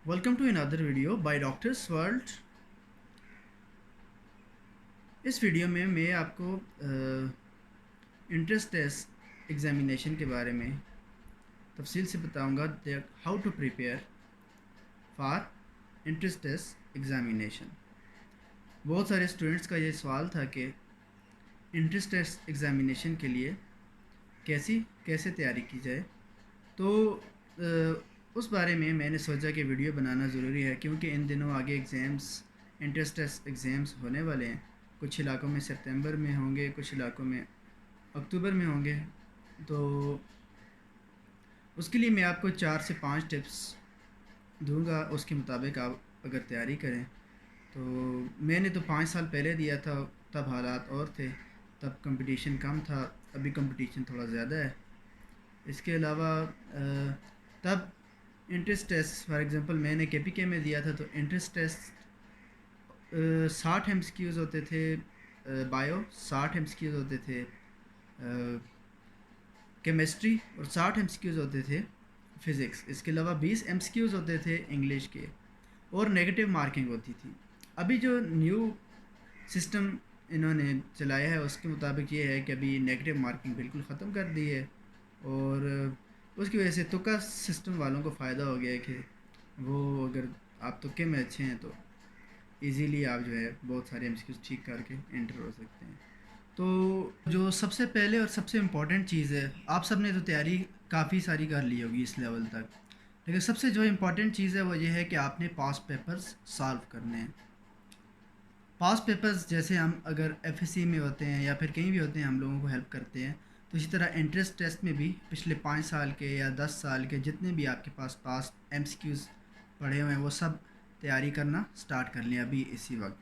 Welcome to another video by Doctor's World. इस video में मैं आपको इंट्रेंस टेस्ट एग्जामिनेशन के बारे में तफसील से बताऊंगा how to prepare for entrance test examination. बहुत सारे स्टूडेंट्स का ये सवाल था कि इंट्रेंस टेस्ट एग्जामिनेशन के लिए कैसे तैयारी की जाए, तो उस बारे में मैंने सोचा कि वीडियो बनाना ज़रूरी है, क्योंकि इन दिनों आगे एग्ज़ाम्स इंट्रेंस टेस्ट एग्ज़ाम्स होने वाले हैं। कुछ इलाकों में सितंबर में होंगे, कुछ इलाकों में अक्टूबर में होंगे। तो उसके लिए मैं आपको 4 से 5 टिप्स दूंगा, उसके मुताबिक आप अगर तैयारी करें। तो मैंने तो 5 साल पहले दिया था, तब हालात और थे, तब कंपटीशन कम था, अभी कंपटीशन थोड़ा ज़्यादा है। इसके अलावा तब इंट्रेंस टेस्ट फॉर एग्ज़ाम्पल मैंने KPK में दिया था, तो इंट्रेंस टेस्ट 60 MCQs होते थे, बायो 60 MCQs होते थे, केमिस्ट्री और 60 MCQs होते थे फ़िज़िक्स। इसके अलावा 20 MCQs होते थे इंग्लिश के, और नेगेटिव मार्किंग होती थी। अभी जो न्यू सिस्टम इन्होंने चलाया है उसके मुताबिक ये है कि अभी नेगेटिव मार्किंग बिल्कुल ख़त्म कर दी है, और उसकी वजह से तुक्का सिस्टम वालों को फ़ायदा हो गया है कि वो अगर आप तुक्के में अच्छे हैं तो इजीली आप जो है बहुत सारे MCQs ठीक करके एंटर हो सकते हैं। तो जो सबसे पहले और सबसे इम्पॉर्टेंट चीज़ है, आप सब ने तो तैयारी काफ़ी सारी कर ली होगी इस लेवल तक, लेकिन सबसे जो इम्पॉर्टेंट चीज़ है वो ये है कि आपने पास पेपर्स सॉल्व करने हैं। पास पेपर्स जैसे हम अगर FSC में होते हैं या फिर कहीं भी होते हैं, हम लोगों को हेल्प करते हैं, तो इसी तरह एंट्रेंस टेस्ट में भी पिछले 5 साल के या 10 साल के जितने भी आपके पास पास MCQs पढ़े हुए हैं वो सब तैयारी करना स्टार्ट कर लें अभी इसी वक्त,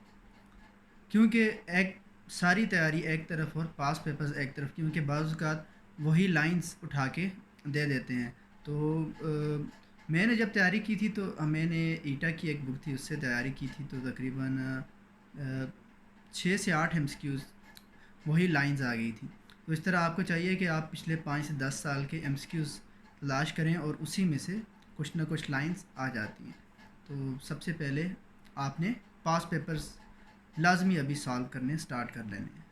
क्योंकि एक सारी तैयारी एक तरफ और पास पेपर्स एक तरफ, क्योंकि बाज़ औक़ात वही लाइंस उठा के दे देते हैं। तो मैंने जब तैयारी की थी तो मैंने ईटा की एक बुक थी उससे तैयारी की थी, तो तकरीबन 6 से 8 MCQs वही लाइंस आ गई थी। तो इस तरह आपको चाहिए कि आप पिछले 5 से 10 साल के MCQs तलाश करें और उसी में से कुछ ना कुछ लाइंस आ जाती हैं। तो सबसे पहले आपने पास पेपर्स लाजमी अभी सॉल्व करने स्टार्ट कर लेने हैं।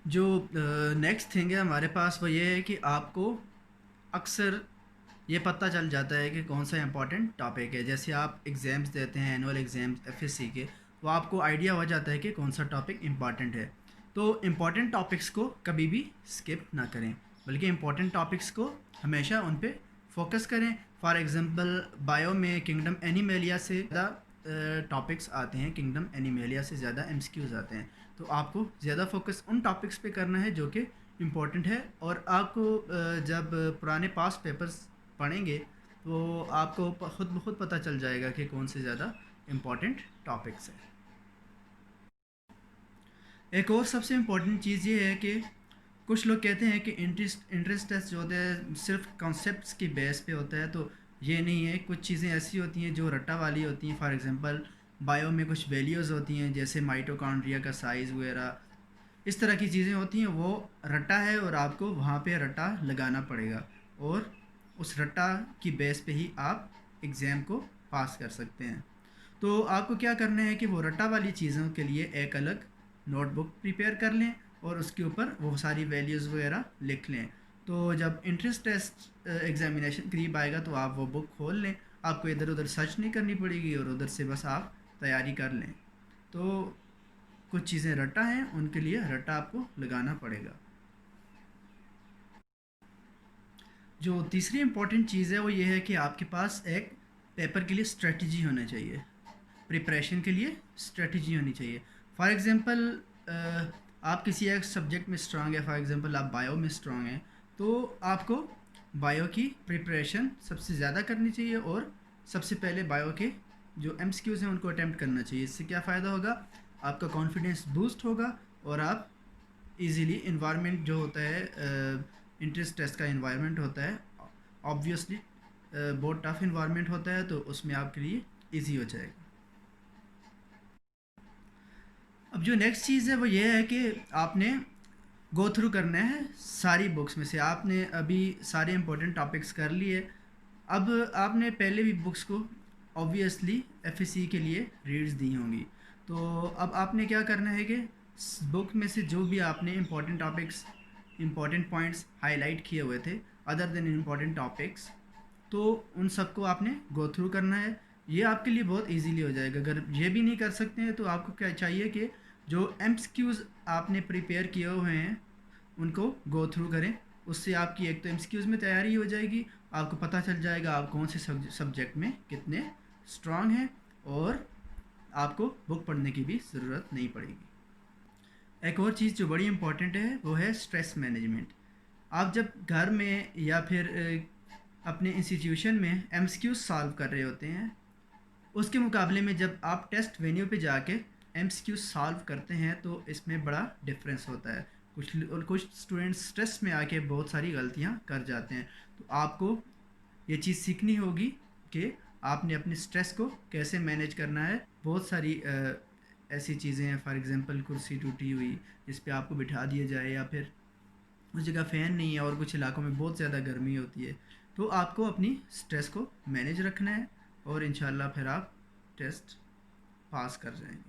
जो नेक्स्ट थिंग है हमारे पास वो ये है कि आपको अक्सर ये पता चल जाता है कि कौन सा इंपॉर्टेंट टॉपिक है। जैसे आप एग्ज़ाम्स देते हैं, एनुअल एग्ज़ाम्स FSC के, तो आपको आइडिया हो जाता है कि कौन सा टॉपिक इम्पॉर्टेंट है। तो इम्पॉर्टेंट टॉपिक्स को कभी भी स्किप ना करें, बल्कि इम्पॉर्टेंट टॉपिक्स को हमेशा उन पे फोकस करें। फॉर एग्ज़ाम्पल बायो में किंगडम एनिमेलिया से ज़्यादा टॉपिक्स आते हैं, किंगडम एनिमेलिया से ज़्यादा MCQs आते हैं। तो आपको ज़्यादा फोकस उन टॉपिक्स पे करना है जो कि इम्पॉर्टेंट है, और आपको जब पुराने पास पेपर्स पढ़ेंगे तो आपको खुद ब खुद पता चल जाएगा कि कौन से ज़्यादा इम्पॉर्टेंट टॉपिक्स हैं। एक और सबसे इम्पॉर्टेंट चीज़ ये है कि कुछ लोग कहते हैं कि इंट्रेंस टेस्ट जो होते हैं सिर्फ कॉन्सेप्ट्स की बेस पे होता है, तो ये नहीं है। कुछ चीज़ें ऐसी होती हैं जो रट्टा वाली होती हैं। फॉर एग्जांपल बायो में कुछ वैल्यूज़ होती हैं, जैसे माइटोकॉन्ड्रिया का साइज़ वगैरह, इस तरह की चीज़ें होती हैं। वो रट्टा है और आपको वहाँ पे रट्टा लगाना पड़ेगा, और उस रट्टा की बेस पे ही आप एग्ज़ाम को पास कर सकते हैं। तो आपको क्या करना है कि वो रट्टा वाली चीज़ों के लिए एक अलग नोटबुक प्रिपेयर कर लें और उसके ऊपर वो सारी वैल्यूज़ वगैरह लिख लें। तो जब इंट्रेंस टेस्ट एग्ज़ामिनेशन करीब आएगा तो आप वो बुक खोल लें, आपको इधर उधर सर्च नहीं करनी पड़ेगी, और उधर से बस आप तैयारी कर लें। तो कुछ चीज़ें रट्टा हैं, उनके लिए रट्टा आपको लगाना पड़ेगा। जो तीसरी इम्पॉर्टेंट चीज़ है वो ये है कि आपके पास एक पेपर के लिए स्ट्रेटजी होना चाहिए, प्रिपरेशन के लिए स्ट्रेटजी होनी चाहिए। फॉर एग्ज़ाम्पल आप किसी एक सब्जेक्ट में स्ट्रांग है, फॉर एग्ज़ाम्पल आप बायो में स्ट्रांग हैं, तो आपको बायो की प्रिपरेशन सबसे ज़्यादा करनी चाहिए, और सबसे पहले बायो के जो MCQs हैं उनको अटैम्प्ट करना चाहिए। इससे क्या फ़ायदा होगा, आपका कॉन्फिडेंस बूस्ट होगा, और आप इजीली इन्वायरमेंट जो होता है इंट्रेंस टेस्ट का इन्वायरमेंट होता है, ऑब्वियसली बहुत टफ इन्वायरमेंट होता है, तो उसमें आपके लिए ईजी हो जाएगा। अब जो नेक्स्ट चीज़ है वो ये है कि आपने गो थ्रू करना है सारी बुक्स में से। आपने अभी सारे इंपॉर्टेंट टॉपिक्स कर लिए, اب آپ نے پہلے بھی بکس کو آبویسلی ایف ایس سی کے لیے ریڈز دی ہوں گی، تو اب آپ نے کیا کرنا ہے کہ بک میں سے جو بھی آپ نے important topics, important points high light کیے ہوئے تھے ادر دین امپورٹنٹ ٹاپکس، تو ان سب کو آپ نے گو تھرو کرنا ہے. یہ آپ کے لیے بہت ایزیلی ہو جائے گا. اگر یہ بھی نہیں کر سکتے ہیں تو آپ کو کیا چاہیے کہ جو ایم ایس کیوز آپ نے پریپیئر کیے ہوئے ہیں ان کو گو تھرو کریں. اس سے آپ کی ایک تو ایم ایس کیوز میں تیاری ہو جائے گی، آپ کو پتہ چل جائے گا آپ کون سے سبجیکٹ میں کتنے اسٹرانگ ہیں، اور آپ کو بک پڑھنے کی بھی ضرورت نہیں پڑے گی. ایک اور چیز جو بڑی امپورٹنٹ ہے وہ ہے اسٹریس مینجمنٹ. آپ جب گھر میں یا پھر اپنے انسٹیٹیوشن میں ایم ایس کیوز سالو کر رہے ہوتے ہیں، اس کے مقابلے میں جب آپ ٹیسٹ وینیو پہ جا کے ایم ایس کیوز سالو کرتے ہیں تو اس میں بڑا ڈفرینس ہوتا ہے. کچھ اسٹوڈنٹس اسٹریس میں آ کے بہت ساری غلطیاں کر جاتے ہیں. تو آپ کو یہ چیز سیکھنی ہوگی کہ آپ نے اپنے اسٹریس کو کیسے مینیج کرنا ہے. بہت ساری ایسی چیزیں ہیں، فار ایگزامپل کرسی ٹوٹی ہوئی جس پہ آپ کو بٹھا دیا جائے، یا پھر اس جگہ فین نہیں ہے اور کچھ علاقوں میں بہت زیادہ گرمی ہوتی ہے. تو آپ کو اپنی اسٹریس کو مینیج رکھنا ہے، اور انشاءاللہ پھر آپ ٹیسٹ پاس کر جائیں گے.